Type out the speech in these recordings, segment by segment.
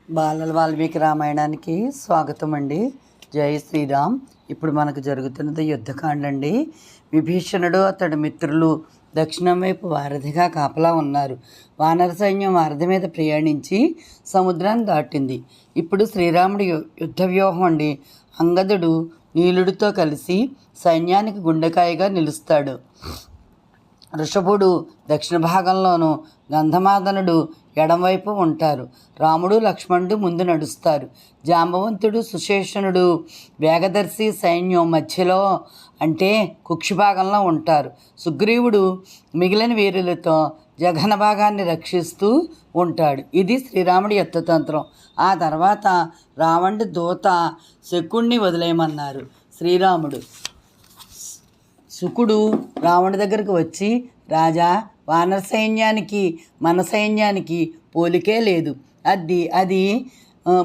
బాలల వాల్మీకి రామాయణానికి స్వాగతం అండి. జై శ్రీరామ్. ఇప్పుడు మనకు జరుగుతున్నది యుద్ధకాండ అండి. విభీషణుడు అతడి మిత్రులు దక్షిణం వైపు వారధిగా కాపలా ఉన్నారు. వానర సైన్యం వారధి మీద ప్రయాణించి సముద్రాన్ని దాటింది. ఇప్పుడు శ్రీరాముడి యుద్ధ వ్యూహం అండి. అంగదుడు నీలుడితో కలిసి సైన్యానికి గుండెకాయగా నిలుస్తాడు. వృషభుడు దక్షిణ భాగంలోనూ గంధమాదనుడు ఎడంవైపు ఉంటారు. రాముడు లక్ష్మణుడు ముందు నడుస్తారు. జాంబవంతుడు సుశేషణుడు వేగదర్శి సైన్యం మధ్యలో అంటే కుక్షి భాగంలో ఉంటారు. సుగ్రీవుడు మిగిలిన వీరులతో జఘన భాగాన్ని రక్షిస్తూ ఉంటాడు. ఇది శ్రీరాముడి యుద్ధతంత్రం. ఆ తర్వాత రావణుడి దూత శకుణ్ణి వదిలేయమన్నారు. శ్రీరాముడు శుకుడు రావణుడి దగ్గరికి వచ్చి, రాజా, వానర సైన్యానికి మన సైన్యానికి పోలికే లేదు. అది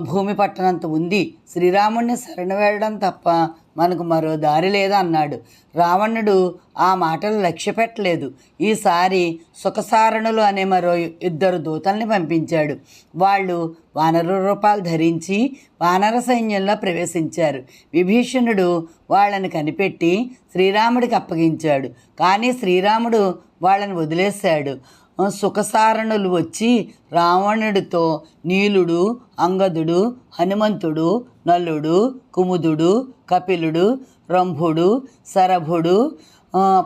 భూమి పట్టణంత ఉంది. శ్రీరాముడిని శరణ వేయడం తప్ప మనకు మరో దారి లేదా అన్నాడు. రావణుడు ఆ మాటలు లక్ష్య పెట్టలేదు. ఈసారి సుఖసారణులు అనే మరో 2 దూతల్ని పంపించాడు. వాళ్ళు వానర రూపాలు ధరించి వానర సైన్యంలో ప్రవేశించారు. విభీషణుడు వాళ్ళని కనిపెట్టి శ్రీరాముడికి అప్పగించాడు. కానీ శ్రీరాముడు వాళ్ళని వదిలేశాడు. సుఖసారణులు వచ్చి రావణుడితో నీలుడు, అంగదుడు, హనుమంతుడు, నలుడు, కుముదుడు, కపిలుడు, రంభుడు, శరభుడు,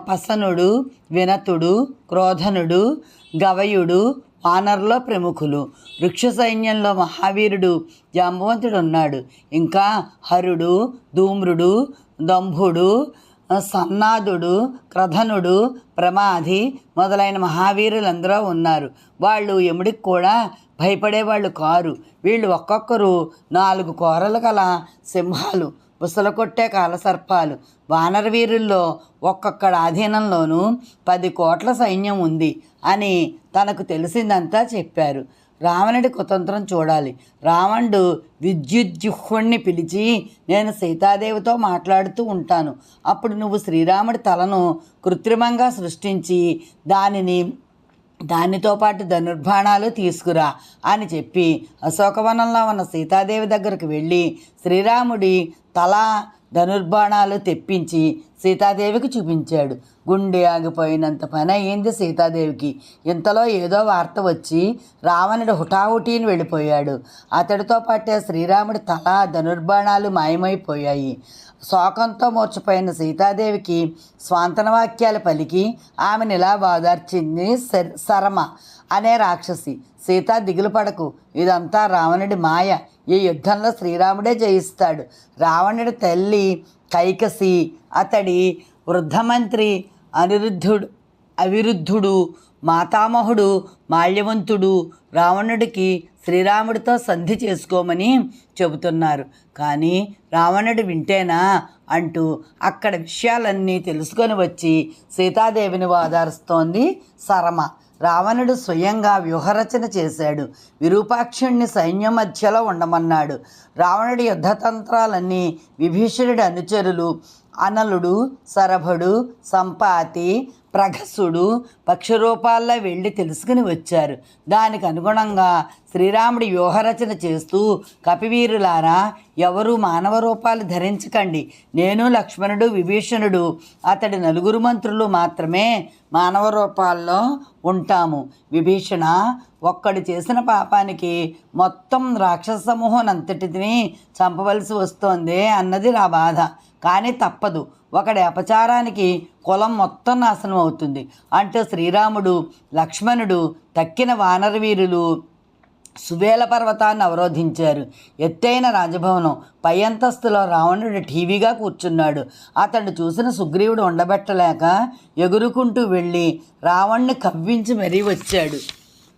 పసనుడు, వినతుడు, క్రోధనుడు, గవయుడు వానరులో ప్రముఖులు. వృక్ష సైన్యంలో మహావీరుడు జాంబవంతుడు ఉన్నాడు. ఇంకా హరుడు, ధూమ్రుడు, దంభుడు, సన్నాదుడు, క్రధనుడు, ప్రమాధి మొదలైన మహావీరులందరూ ఉన్నారు. వాళ్ళు యముడికి కూడా భయపడేవాళ్ళు కారు. వీళ్ళు ఒక్కొక్కరు 4 కోరలు గల సింహాలు, బుసలు కొట్టే కాలసర్పాలు. వానర వీరుల్లో ఒక్కొక్కడి ఆధీనంలోనూ 10 కోట్ల సైన్యం ఉంది అని తనకు తెలిసిందంతా చెప్పారు. రావణుడి కుతంత్రం చూడాలి. రావణుడు విద్యుజ్జుహ్వుణ్ణి పిలిచి, నేను సీతాదేవితో మాట్లాడుతూ ఉంటాను. అప్పుడు నువ్వు శ్రీరాముడి తలను కృత్రిమంగా సృష్టించి దానితో పాటు ధనుర్బాణాలు తీసుకురా అని చెప్పి అశోకవనంలో ఉన్న సీతాదేవి దగ్గరకు వెళ్ళి శ్రీరాముడి తల ధనుర్బాణాలు తెప్పించి సీతాదేవికి చూపించాడు. గుండె ఆగిపోయినంత పని అయ్యింది సీతాదేవికి. ఇంతలో ఏదో వార్త వచ్చి రావణుడు హుటాహుటీని వెళ్ళిపోయాడు. అతడితో పాటే శ్రీరాముడి తల ధనుర్బాణాలు మాయమైపోయాయి. శోకంతో మూర్చపోయిన సీతాదేవికి స్వాంతన వాక్యాలు పలికి ఆమెను ఇలా బాదార్చింది సరమ అనే రాక్షసి. సీత, దిగులు పడకు, ఇదంతా రావణుడి మాయ. ఈ యుద్ధంలో శ్రీరాముడే జయిస్తాడు. రావణుడి తల్లి కైకసి, అతడి వృద్ధమంత్రి అవిరుద్ధుడు, మాతామహుడు మాల్యవంతుడు రావణుడికి శ్రీరాముడితో సంధి చేసుకోమని చెబుతున్నారు. కానీ రావణుడు వింటేనా అంటూ అక్కడ విషయాలన్నీ తెలుసుకొని వచ్చి సీతాదేవిని ఓదారుస్తోంది సరమ. రావణుడు స్వయంగా వ్యూహరచన చేశాడు. విరూపాక్షుణ్ణి సైన్యం మధ్యలో ఉండమన్నాడు. రావణుడి యుద్ధతంత్రాలన్నీ విభీషణుడి అనుచరులు అనలుడు, శరభుడు, సంపాతి, ప్రఘసుడు పక్షరూపాల్లో వెళ్ళి తెలుసుకుని వచ్చారు. దానికి అనుగుణంగా శ్రీరాముడి వ్యూహరచన చేస్తూ, కపివీరులారా, ఎవరు మానవ రూపాలు ధరించకండి. నేను, లక్ష్మణుడు, విభీషణుడు, అతడి 4 మంత్రులు మాత్రమే మానవ రూపాల్లో ఉంటాము. విభీషణ, ఒక్కడు చేసిన పాపానికి మొత్తం రాక్షస సమూహం అంతటిని చంపవలసి వస్తోంది అన్నది నా బాధ. కానీ తప్పదు, ఒకడి అపచారానికి కులం మొత్తం నాశనం అవుతుంది అంటూ శ్రీరాముడు, లక్ష్మణుడు తక్కిన వానర వీరులు సువేల పర్వతాన్ని అవరోధించారు. ఎత్తైన రాజభవనం పై అంతస్తులో రావణుడు టీవీగా కూర్చున్నాడు. అతడు చూసిన సుగ్రీవుడు ఉండబెట్టలేక ఎగురుకుంటూ వెళ్ళి రావణ్ణి కవ్వించి మరీ వచ్చాడు.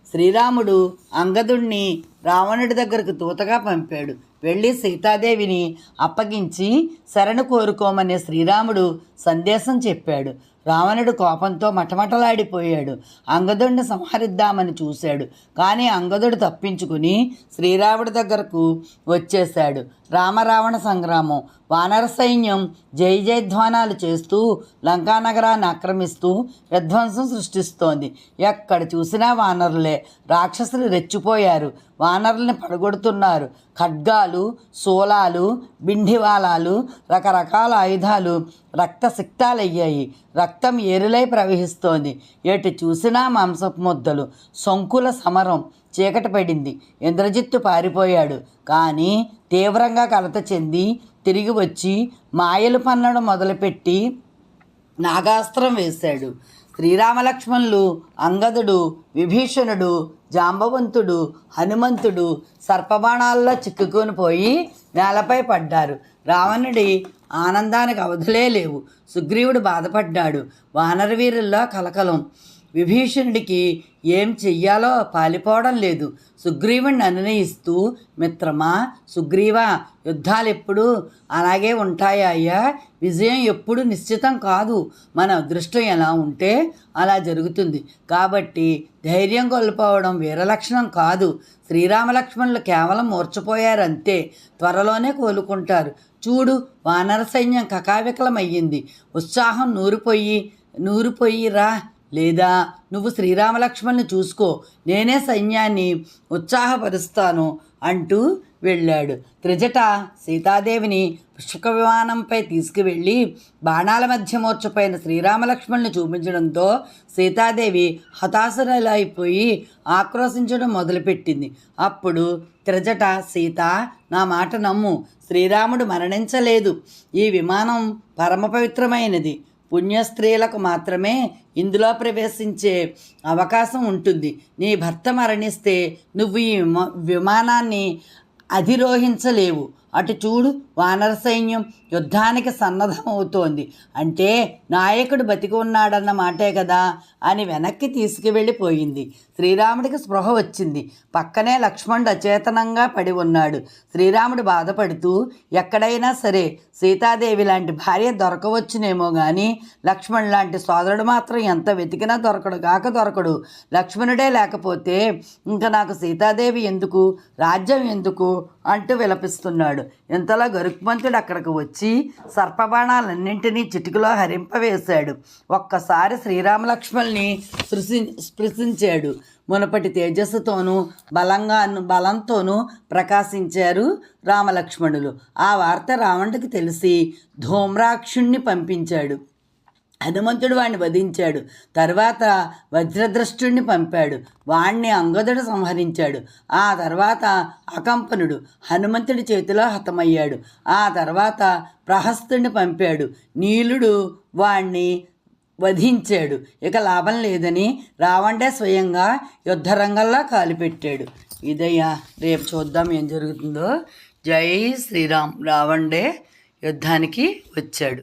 శ్రీరాముడు అంగదుణ్ణి రావణుడి దగ్గరకు దూతగా పంపాడు. వెళ్ళి సీతాదేవిని అప్పగించి శరణు కోరుకోమని శ్రీరాముడు సందేశం చెప్పాడు. రావణుడు కోపంతో మటమటలాడిపోయాడు. అంగదుడిని సంహరిద్దామని చూశాడు. కానీ అంగదుడు తప్పించుకుని శ్రీరాముడి దగ్గరకు వచ్చేశాడు. రామరావణ సంగ్రామం. వానర సైన్యం జై జయధ్వానాలు చేస్తూ లంకానగరాన్ని ఆక్రమిస్తూ విధ్వంసం సృష్టిస్తోంది. ఎక్కడ చూసినా వానరులే. రాక్షసులు రెచ్చిపోయారు. వానరుల్ని పడగొడుతున్నారు. ఖడ్గాలు, శూలాలు, బిండివాలాలు, రకరకాల ఆయుధాలు రక్తసిక్తాలయ్యాయి. రక్తం ఏరులై ప్రవహిస్తోంది. ఎటు చూసినా మాంసపు ముద్దలు. శంకుల సమరం. చీకటి పడింది. ఇంద్రజిత్తు పారిపోయాడు. కానీ తీవ్రంగా కలత చెంది తిరిగి వచ్చి మాయలు పన్నడం మొదలుపెట్టి నాగాస్త్రం వేశాడు. శ్రీరామలక్ష్మణులు, అంగదుడు, విభీషణుడు, జాంబవంతుడు, హనుమంతుడు సర్పబాణాల్లో చిక్కుకొని పోయి నేలపై పడ్డారు. రావణుడి ఆనందానికి అవధులే లేవు. సుగ్రీవుడు బాధపడ్డాడు. వానరవీరుల్లో కలకలం. విభీషణుడికి ఏం చెయ్యాలో పాలిపోవడం లేదు. సుగ్రీవుడిని అనునయిస్తూ, మిత్రమా సుగ్రీవా, యుద్ధాలు ఎప్పుడు అలాగే ఉంటాయా అయ్యా? విజయం ఎప్పుడు నిశ్చితం కాదు. మన అదృష్టం ఎలా ఉంటే అలా జరుగుతుంది. కాబట్టి ధైర్యం కోల్పోవడం వీరలక్షణం కాదు. శ్రీరామలక్ష్మణులు కేవలం మూర్చపోయారంతే. త్వరలోనే కోలుకుంటారు. చూడు, వానర సైన్యం కకావికలమయ్యింది. ఉత్సాహం నూరిపోయి రా. లేదా నువ్వు శ్రీరామలక్ష్మణ్ని చూసుకో, నేనే సైన్యాన్ని ఉత్సాహపరుస్తాను అంటూ వెళ్ళాడు. త్రిజట సీతాదేవిని పుష్పక విమానంపై తీసుకువెళ్ళి బాణాల మధ్య మూర్చపోయిన శ్రీరామలక్ష్మణ్ని చూపించడంతో సీతాదేవి హతాశురాలైపోయి ఆక్రోశించడం మొదలుపెట్టింది. అప్పుడు త్రిజట, సీత, నా మాట నమ్ము, శ్రీరాముడు మరణించలేదు. ఈ విమానం పరమ పవిత్రమైనది. పుణ్యస్త్రీలకు మాత్రమే ఇందులో ప్రవేశించే అవకాశం ఉంటుంది. నీ భర్త మరణిస్తే నువ్వు ఈ విమానాన్ని అధిరోహించలేవు. అటు చూడు, వానర సైన్యం యుద్ధానికి సన్నద్ధమవుతోంది. అంటే నాయకుడు బతికి ఉన్నాడన్న మాటే కదా అని వెనక్కి తీసుకువెళ్ళిపోయింది. శ్రీరాముడికి స్పృహ వచ్చింది. పక్కనే లక్ష్మణుడు అచేతనంగా పడి ఉన్నాడు. శ్రీరాముడు బాధపడుతూ, ఎక్కడైనా సరే సీతాదేవి లాంటి భార్య దొరకవచ్చునేమో కానీ లక్ష్మణుడు లాంటి సోదరుడు మాత్రం ఎంత వెతికినా దొరకడు. లక్ష్మణుడే లేకపోతే ఇంకా నాకు సీతాదేవి ఎందుకు, రాజ్యం ఎందుకు అంటూ విలపిస్తున్నాడు. ఇంతలో గరుక్మంతుడు అక్కడికి వచ్చి సర్పబాణాలన్నింటినీ చిటికలో హరింపవేశాడు. ఒక్కసారి శ్రీరామలక్ష్మణుల్ని స్పృశించాడు. మునపటి తేజస్సుతోనూ బలంతోనూ ప్రకాశించారు రామలక్ష్మణులు. ఆ వార్త రావణుడికి తెలిసి ధూమ్రాక్షుణ్ణి పంపించాడు. హనుమంతుడు వాణ్ణి వధించాడు. తర్వాత వజ్రద్రష్టుణ్ణి పంపాడు. వాణ్ణి అంగదుడు సంహరించాడు. ఆ తర్వాత అకంపనుడు హనుమంతుడి చేతిలో హతమయ్యాడు. ఆ తర్వాత ప్రహస్తుడిని పంపాడు. నీలుడు వాణ్ణి వధించాడు. ఇక లాభం లేదని రావణుడే స్వయంగా యుద్ధరంగంలో కాలుపెట్టాడు. ఇదయ్యా, రేపు చూద్దాం ఏం జరుగుతుందో. జై శ్రీరామ్. రావణుడే యుద్ధానికి వచ్చాడు.